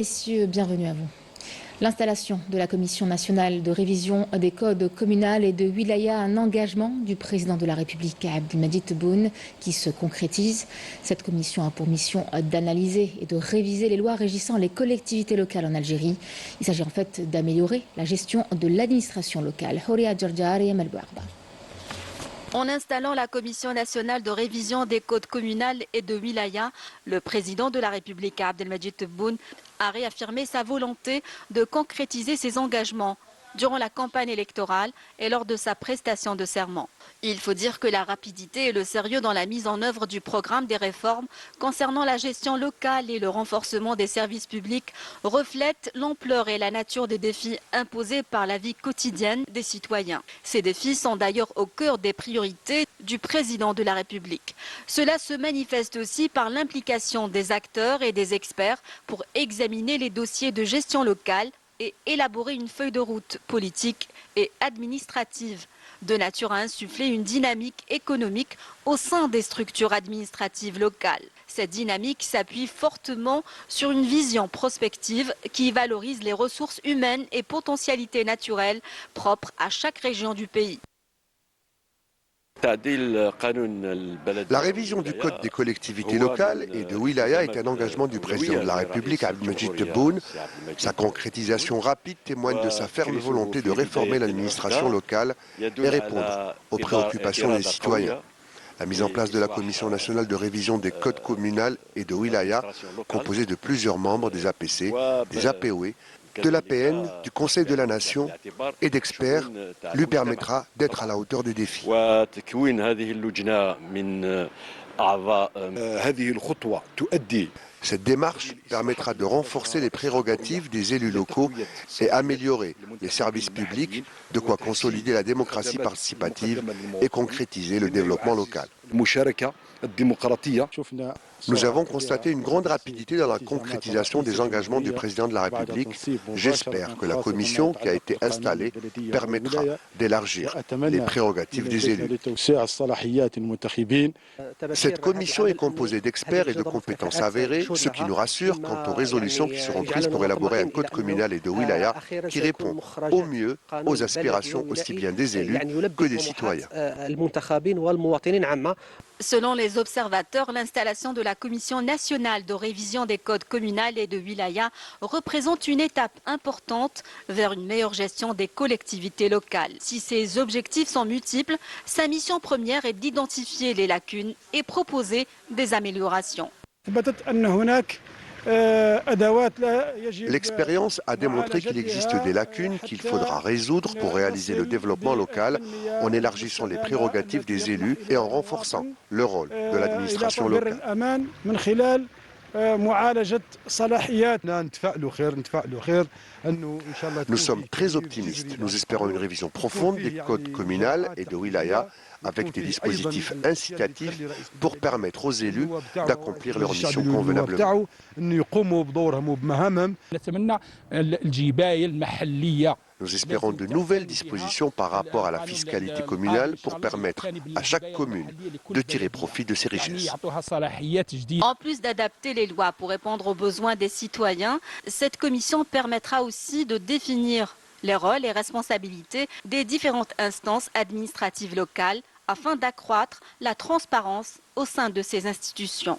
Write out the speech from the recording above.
Messieurs, bienvenue à vous. L'installation de la Commission nationale de révision des codes communaux et de wilaya, un engagement du président de la République Abdelmadjid Tebboune qui se concrétise. Cette commission a pour mission d'analyser et de réviser les lois régissant les collectivités locales en Algérie. Il s'agit en fait d'améliorer la gestion de l'administration locale. Horia Djardjar et Amel Bouarba. En installant la Commission nationale de révision des codes communaux et de wilaya, le président de la République Abdelmadjid Tebboune a réaffirmé sa volonté de concrétiser ses engagements durant la campagne électorale et lors de sa prestation de serment. Il faut dire que la rapidité et le sérieux dans la mise en œuvre du programme des réformes concernant la gestion locale et le renforcement des services publics reflètent l'ampleur et la nature des défis imposés par la vie quotidienne des citoyens. Ces défis sont d'ailleurs au cœur des priorités du président de la République. Cela se manifeste aussi par l'implication des acteurs et des experts pour examiner les dossiers de gestion locale et élaborer une feuille de route politique et administrative de nature à insuffler une dynamique économique au sein des structures administratives locales. Cette dynamique s'appuie fortement sur une vision prospective qui valorise les ressources humaines et potentialités naturelles propres à chaque région du pays. La révision du Code des collectivités locales et de wilaya est un engagement du président de la République, Abdelmadjid Tebboune. Sa concrétisation rapide témoigne de sa ferme volonté de réformer l'administration locale et répondre aux préoccupations des citoyens. La mise en place de la Commission nationale de révision des codes communaux et de wilaya, composée de plusieurs membres des APC, des APOE, de l'APN, du Conseil de la Nation et d'experts, lui permettra d'être à la hauteur des défis. Cette démarche permettra de renforcer les prérogatives des élus locaux et améliorer les services publics, de quoi consolider la démocratie participative et concrétiser le développement local. Nous avons constaté une grande rapidité dans la concrétisation des engagements du président de la République. J'espère que la commission qui a été installée permettra d'élargir les prérogatives des élus. Cette commission est composée d'experts et de compétences avérées, ce qui nous rassure quant aux résolutions qui seront prises pour élaborer un code communal et de wilaya qui répond au mieux aux aspirations aussi bien des élus que des citoyens. Selon les observateurs, l'installation de la Commission nationale de révision des codes communaux et de wilaya représente une étape importante vers une meilleure gestion des collectivités locales. Si ces objectifs sont multiples, sa mission première est d'identifier les lacunes et proposer des améliorations. L'expérience a démontré qu'il existe des lacunes qu'il faudra résoudre pour réaliser le développement local en élargissant les prérogatives des élus et en renforçant le rôle de l'administration locale. Nous sommes très optimistes. Nous espérons une révision profonde des codes communaux et de wilaya avec des dispositifs incitatifs pour permettre aux élus d'accomplir leur mission convenablement. Nous espérons de nouvelles dispositions par rapport à la fiscalité communale pour permettre à chaque commune de tirer profit de ses richesses. En plus d'adapter les lois pour répondre aux besoins des citoyens, cette commission permettra aussi de définir les rôles et responsabilités des différentes instances administratives locales afin d'accroître la transparence au sein de ces institutions.